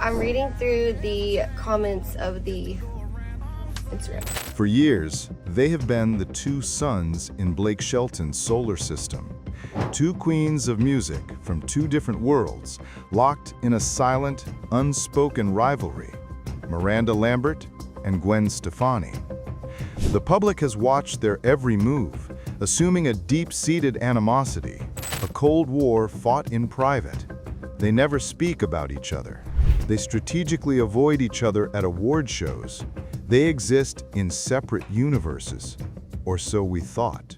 I'm reading through the comments of the Instagram. For years, they have been the two suns in Blake Shelton's solar system. Two queens of music from two different worlds, locked in a silent, unspoken rivalry. Miranda Lambert and Gwen Stefani. The public has watched their every move, assuming a deep-seated animosity, a Cold War fought in private. They never speak about each other. They strategically avoid each other at award shows. They exist in separate universes, or so we thought.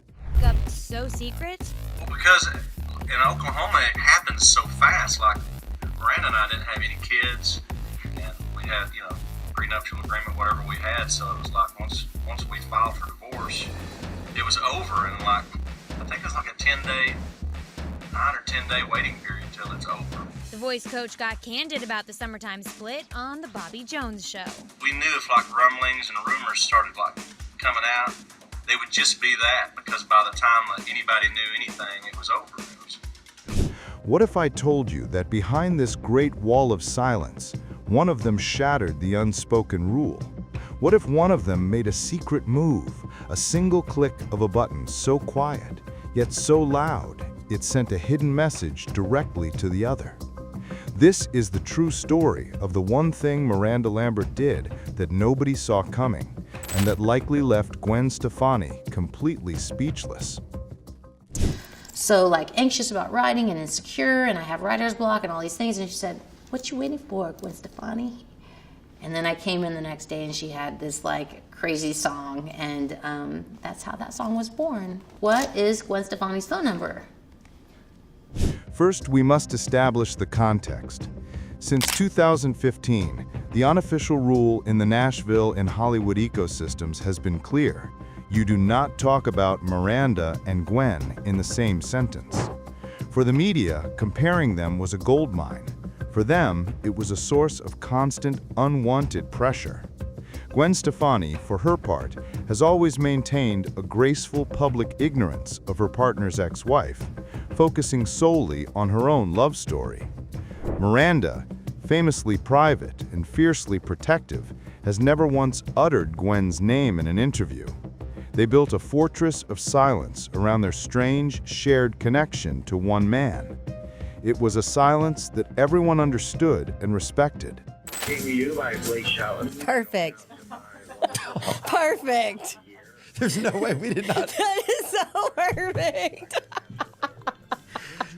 So secret? Well, because in Oklahoma it happens so fast. Like Miranda and I didn't have any kids, and we had, prenuptial agreement, whatever we had. So it was like once we filed for divorce, it was over, and I think it's like a 9 or 10 day waiting period until it's over. The voice coach got candid about the summertime split on the Bobby Jones show. We knew if rumblings and rumors started coming out, they would just be that, because by the time that anybody knew anything, it was over. What if I told you that behind this great wall of silence, one of them shattered the unspoken rule? What if one of them made a secret move, a single click of a button so quiet, yet so loud, it sent a hidden message directly to the other? This is the true story of the one thing Miranda Lambert did that nobody saw coming, and that likely left Gwen Stefani completely speechless. So anxious about writing and insecure, and I have writer's block and all these things, and she said, "What you waiting for, Gwen Stefani?" And then I came in the next day and she had this crazy song, and that's how that song was born. What is Gwen Stefani's phone number? First, we must establish the context. Since 2015, the unofficial rule in the Nashville and Hollywood ecosystems has been clear. You do not talk about Miranda and Gwen in the same sentence. For the media, comparing them was a goldmine. For them, it was a source of constant, unwanted pressure. Gwen Stefani, for her part, has always maintained a graceful public ignorance of her partner's ex-wife, focusing solely on her own love story. Miranda, famously private and fiercely protective, has never once uttered Gwen's name in an interview. They built a fortress of silence around their strange, shared connection to one man. It was a silence that everyone understood and respected. You by Blake Shelton. Perfect. Perfect. There's no way we did not. That is so perfect.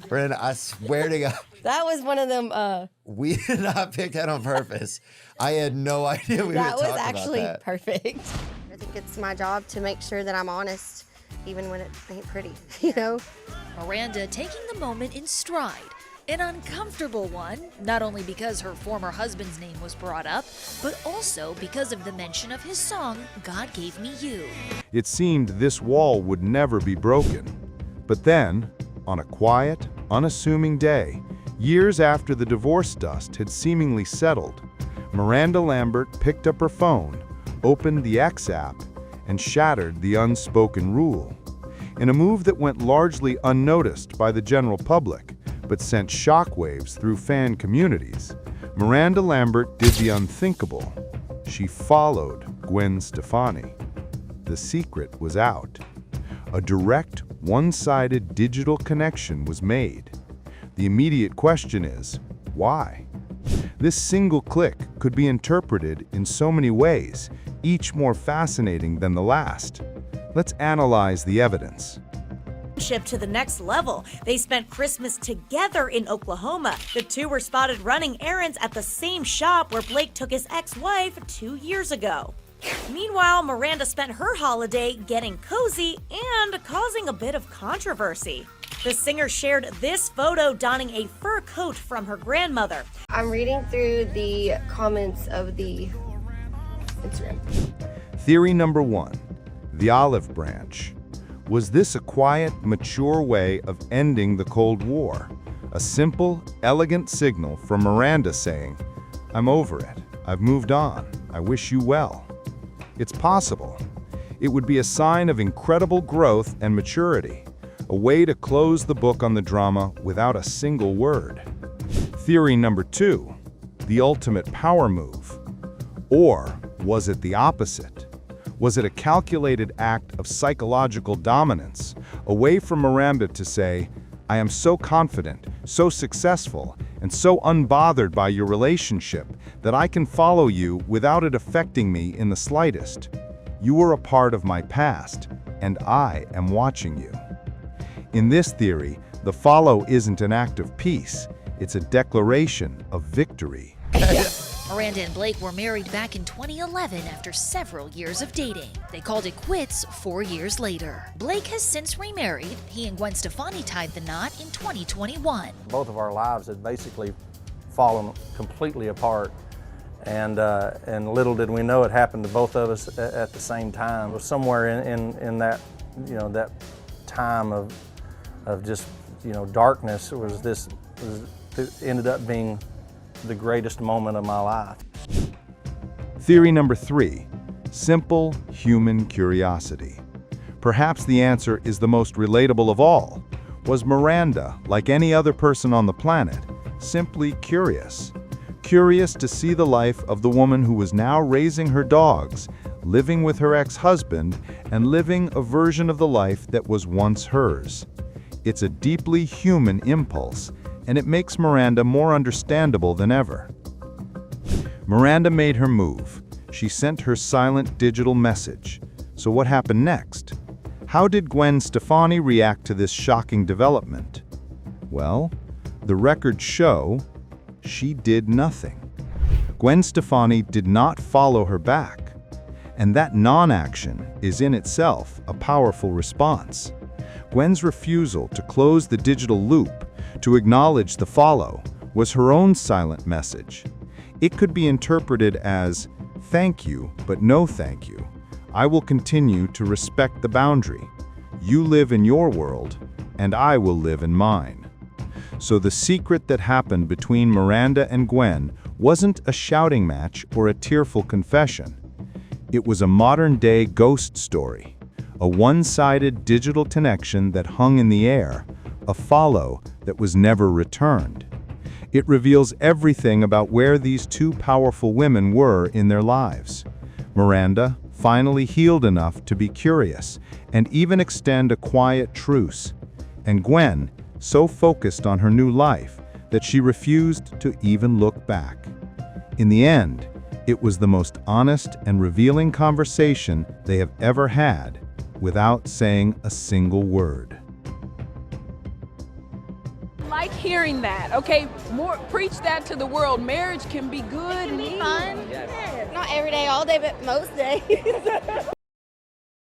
Brandon, I swear to God. That was one of them. We did not pick that on purpose. I had no idea we were talking about that. That was actually perfect. I think it's my job to make sure that I'm honest, even when it ain't pretty, Miranda taking the moment in stride. An uncomfortable one, not only because her former husband's name was brought up, but also because of the mention of his song, God Gave Me You. It seemed this wall would never be broken. But then, on a quiet, unassuming day, years after the divorce dust had seemingly settled, Miranda Lambert picked up her phone, opened the X app, and shattered the unspoken rule. In a move that went largely unnoticed by the general public, but sent shockwaves through fan communities, Miranda Lambert did the unthinkable. She followed Gwen Stefani. The secret was out. A direct, one-sided digital connection was made. The immediate question is, why? This single click could be interpreted in so many ways, each more fascinating than the last. Let's analyze the evidence. To the next level. They spent Christmas together in Oklahoma. The two were spotted running errands at the same shop where Blake took his ex-wife 2 years ago. Meanwhile, Miranda spent her holiday getting cozy and causing a bit of controversy. The singer shared this photo donning a fur coat from her grandmother. I'm reading through the comments of the Instagram. Theory number 1, the olive branch. Was this a quiet, mature way of ending the Cold War? A simple, elegant signal from Miranda saying, "I'm over it. I've moved on. I wish you well." It's possible. It would be a sign of incredible growth and maturity, a way to close the book on the drama without a single word. Theory number 2, the ultimate power move? Or was it the opposite? Was it a calculated act of psychological dominance, a way for Miranda to say, I am so confident, so successful, and so unbothered by your relationship that I can follow you without it affecting me in the slightest. You are a part of my past, and I am watching you. In this theory, the follow isn't an act of peace, it's a declaration of victory. Miranda and Blake were married back in 2011 after several years of dating. They called it quits 4 years later. Blake has since remarried. He and Gwen Stefani tied the knot in 2021. Both of our lives had basically fallen completely apart, and little did we know it happened to both of us at the same time. It was somewhere in that, that time of just, darkness. It ended up being the greatest moment of my life. Theory number 3, simple human curiosity. Perhaps the answer is the most relatable of all. Was Miranda, like any other person on the planet, simply curious? Curious to see the life of the woman who was now raising her dogs, living with her ex-husband, and living a version of the life that was once hers. It's a deeply human impulse, and it makes Miranda more understandable than ever. Miranda made her move. She sent her silent digital message. So what happened next? How did Gwen Stefani react to this shocking development? Well, the records show she did nothing. Gwen Stefani did not follow her back. And that non-action is in itself a powerful response. Gwen's refusal to close the digital loop, to acknowledge the follow, was her own silent message. It could be interpreted as, thank you, but no thank you. I will continue to respect the boundary. You live in your world, and I will live in mine. So the secret that happened between Miranda and Gwen wasn't a shouting match or a tearful confession. It was a modern-day ghost story, a one-sided digital connection that hung in the air, a follow that was never returned. It reveals everything about where these two powerful women were in their lives. Miranda, finally healed enough to be curious and even extend a quiet truce. And Gwen, so focused on her new life that she refused to even look back. In the end, it was the most honest and revealing conversation they have ever had, without saying a single word. Like hearing that, okay? Preach that to the world. Marriage can be good. It can be fun. Not every day, all day, but most days.